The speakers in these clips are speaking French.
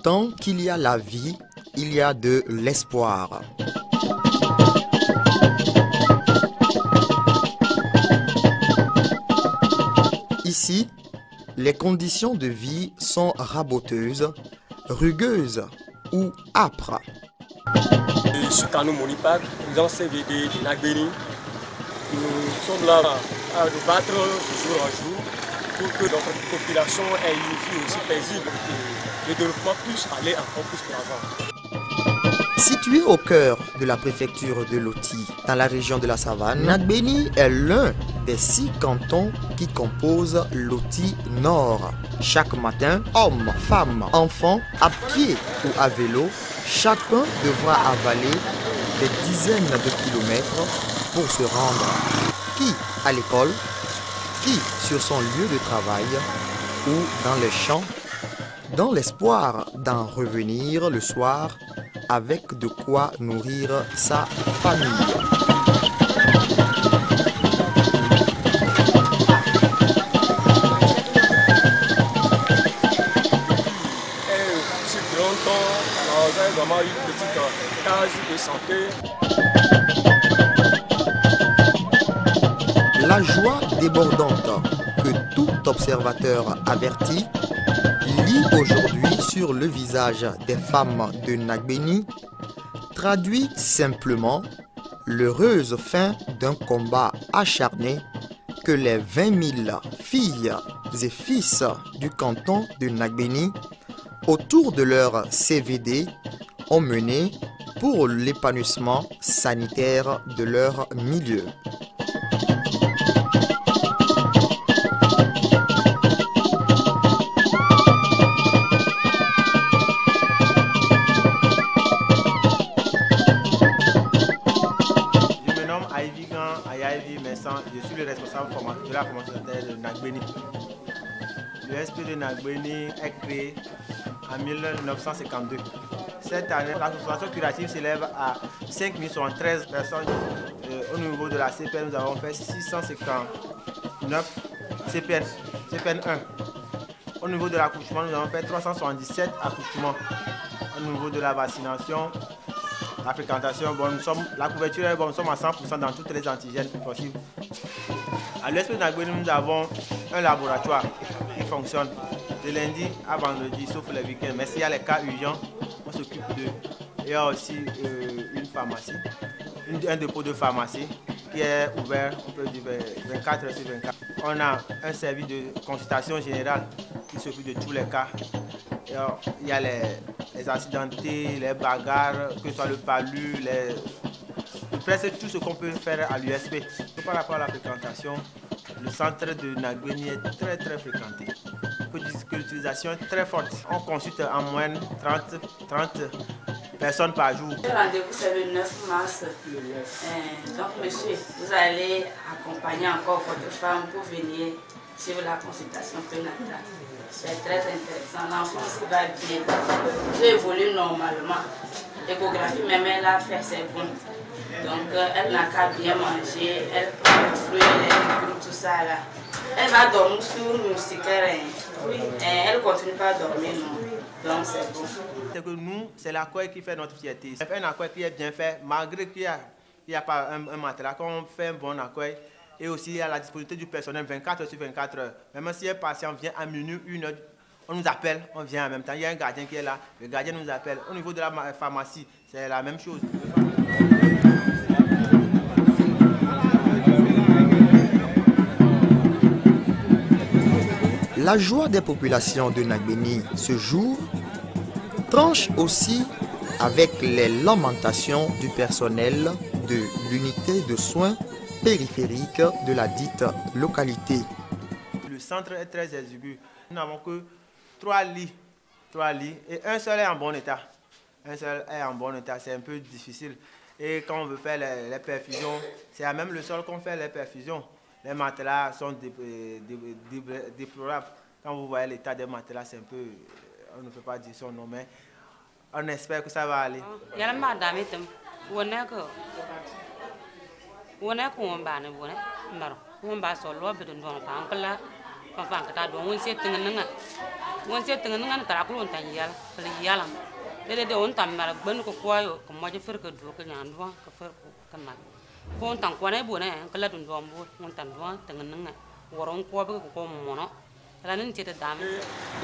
Tant qu'il y a la vie, il y a de l'espoir. Ici, les conditions de vie sont raboteuses, rugueuses ou âpres. Je suis Kano Monipak, président CVD de Nagbeni. Nous sommes là à nous battre de jour en jour pour que notre population ait une vie aussi paisible et le développement puisse aller encore plus pour l'avant. Situé au cœur de la préfecture de Loti, dans la région de la Savane, Nagbeni est l'un des 6 cantons qui composent Loti Nord. Chaque matin, hommes, femmes, enfants, à pied ou à vélo, chacun devra avaler des dizaines de kilomètres pour se rendre, qui à l'école, qui sur son lieu de travail ou dans les champs, dans l'espoir d'en revenir le soir avec de quoi nourrir sa famille. Depuis longtemps, nous avons vraiment eu une petite case de santé. La joie débordante que tout observateur averti lit aujourd'hui sur le visage des femmes de Nagbeni traduit simplement l'heureuse fin d'un combat acharné que les 20 000 filles et fils du canton de Nagbeni, autour de leur CVD, ont mené pour l'épanouissement sanitaire de leur milieu. Je suis le responsable de la formation de Nagbeni. L'USP de Nagbeni est créé en 1952. Cette année, l'association curative s'élève à 5013 personnes. Au niveau de la CPN, nous avons fait 659 CPN 1. Au niveau de l'accouchement, nous avons fait 377 accouchements. Au niveau de la vaccination, la fréquentation, bon, la couverture est bonne, nous sommes à 100% dans toutes les antigènes possibles. À l'USP de Nagbeni, nous avons un laboratoire qui fonctionne de lundi à vendredi, sauf les week-ends. Mais s'il y a les cas urgents, on s'occupe d'eux. Il y a aussi une pharmacie, un dépôt de pharmacie qui est ouvert, on peut dire 24 heures sur 24. On a un service de consultation générale qui s'occupe de tous les cas. Il y a les accidentés, les bagarres, que ce soit le palu, presque tout ce qu'on peut faire à l'USP. Par rapport à la fréquentation, le centre de Nagbeni est très fréquenté. On peut dire que l'utilisation est très forte. On consulte en moyenne 30 personnes par jour. Le rendez-vous c'est le 9 mars. Donc monsieur, vous allez accompagner encore votre femme pour venir suivre la consultation prénatale. C'est très intéressant. L'enfance va bien. Tout évolue normalement. L'échographie, même elle a fait ses bons. Donc elle n'a qu'à bien manger, elle prend les fruits, les légumes, tout ça là. Elle va dormir sur le moustiquaire. Elle continue pas à dormir, non. Donc c'est bon. C'est que nous, c'est l'accueil qui fait notre fierté. C'est un accueil qui est bien fait, malgré qu'il n'y a pas un matelas. Quand on fait un bon accueil, et aussi à la disponibilité du personnel 24 heures sur 24 heures. Même si un patient vient à minuit, 1 heure, on nous appelle, on vient en même temps. Il y a un gardien qui est là, le gardien nous appelle. Au niveau de la pharmacie, c'est la même chose. La joie des populations de Nagbeni ce jour tranche aussi avec les lamentations du personnel de l'unité de soins périphérique de la dite localité. Le centre est très exigu. Nous n'avons que 3 lits et un seul est en bon état. Un seul est en bon état, c'est un peu difficile. Et quand on veut faire les perfusions, c'est à même le sol qu'on fait les perfusions. Les matelas sont déplorables. Quand vous voyez l'état des matelas, c'est un peu, on ne peut pas dire son nom, mais on espère que ça va aller.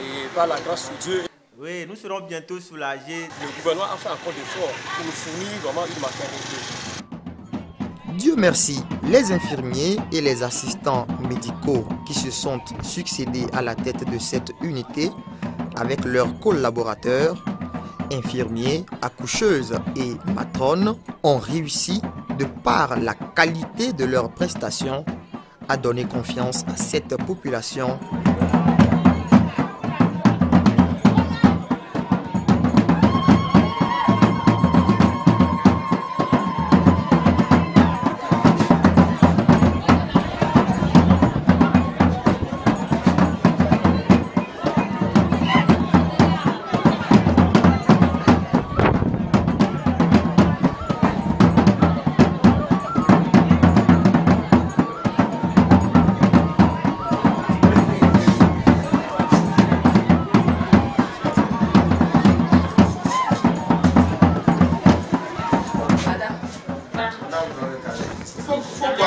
Et par la grâce de Dieu, oui, nous serons bientôt soulagés. Le gouvernement a fait encore des efforts pour nous fournir vraiment une maternité. Dieu merci, les infirmiers et les assistants médicaux qui se sont succédés à la tête de cette unité avec leurs collaborateurs, infirmiers, accoucheuses et matrones, ont réussi, de par la qualité de leurs prestations, à donner confiance à cette population.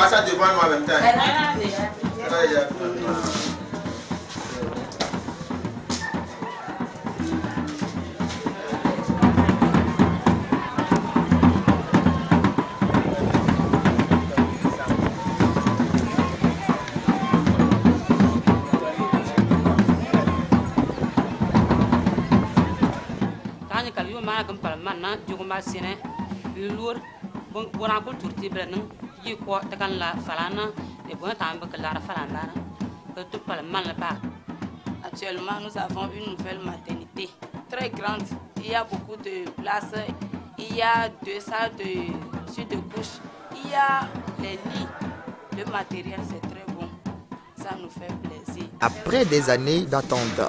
Ça devant moi en même temps. Actuellement, nous avons une nouvelle maternité très grande. Il y a beaucoup de places. Il y a 2 salles de suite de couche. Il y a les lits. Le matériel, c'est très bon. Ça nous fait plaisir. Après des années d'attente,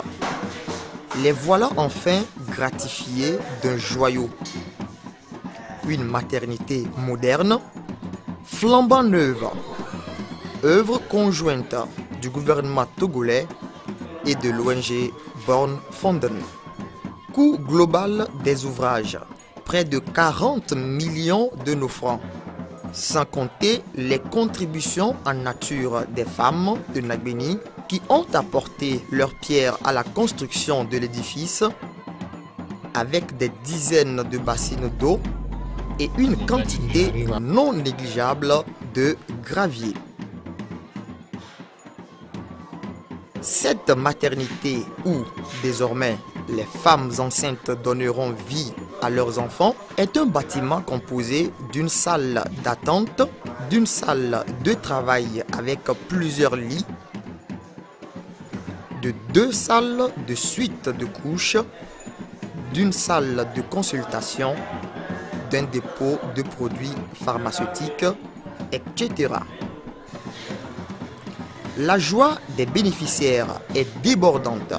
les voilà enfin gratifiés d'un joyau. Une maternité moderne, flambant neuve, œuvre conjointe du gouvernement togolais et de l'ONG Born Fonden. Coût global des ouvrages, près de 40 millions de nos francs, sans compter les contributions en nature des femmes de Nagbeni qui ont apporté leur pierre à la construction de l'édifice avec des dizaines de bassines d'eau et une quantité non négligeable de gravier. Cette maternité où, désormais, les femmes enceintes donneront vie à leurs enfants est un bâtiment composé d'une salle d'attente, d'une salle de travail avec plusieurs lits, de 2 salles de suite de couches, d'une salle de consultation, d'un dépôt de produits pharmaceutiques, etc. La joie des bénéficiaires est débordante.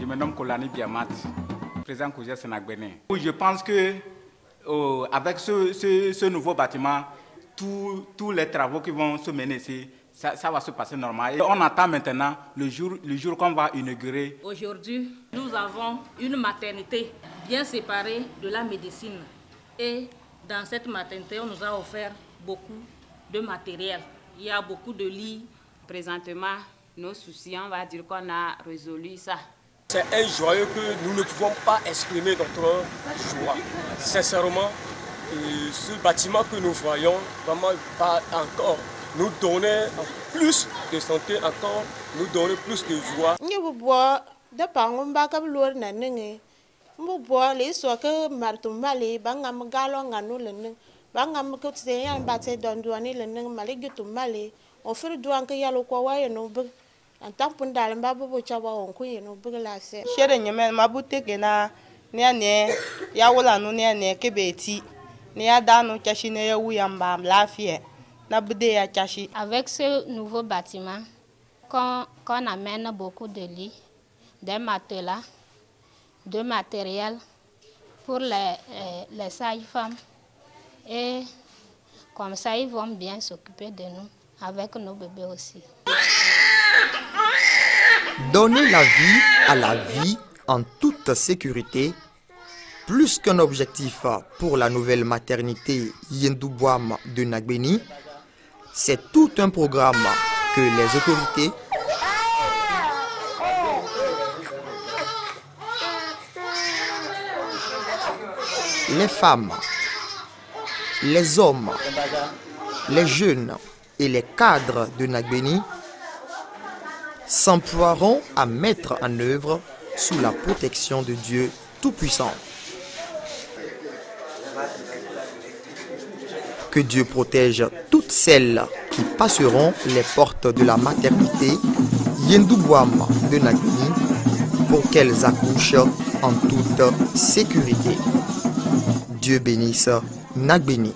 Je me nomme Kolani Biamat, président Koudia Sénagbeni. Je pense que avec ce nouveau bâtiment, tous les travaux qui vont se mener ici, ça va se passer normal. Et on attend maintenant le jour qu'on va inaugurer. Aujourd'hui, nous avons une maternité bien séparée de la médecine. Et dans cette maternité, on nous a offert beaucoup de matériel. Il y a beaucoup de lits. Présentement, nos soucis, on va dire qu'on a résolu ça. C'est un joyau que nous ne pouvons pas exprimer notre joie. Sincèrement, ce bâtiment que nous voyons vraiment va encore nous donner plus de santé, encore nous donner plus de joie. Avec ce nouveau bâtiment, qu'on amène beaucoup de lits, des matelas, de matériel pour les sages-femmes et Comme ça, ils vont bien s'occuper de nous, avec nos bébés aussi. Donner la vie à la vie en toute sécurité, plus qu'un objectif pour la nouvelle maternité Yendouboam de Nagbeni, c'est tout un programme que les autorités les femmes, les hommes, les jeunes et les cadres de Nagbeni s'emploieront à mettre en œuvre sous la protection de Dieu Tout-Puissant. Que Dieu protège toutes celles qui passeront les portes de la maternité Yendouboam de Nagbeni pour qu'elles accouchent en toute sécurité. Dieu bénisse Nagbeni.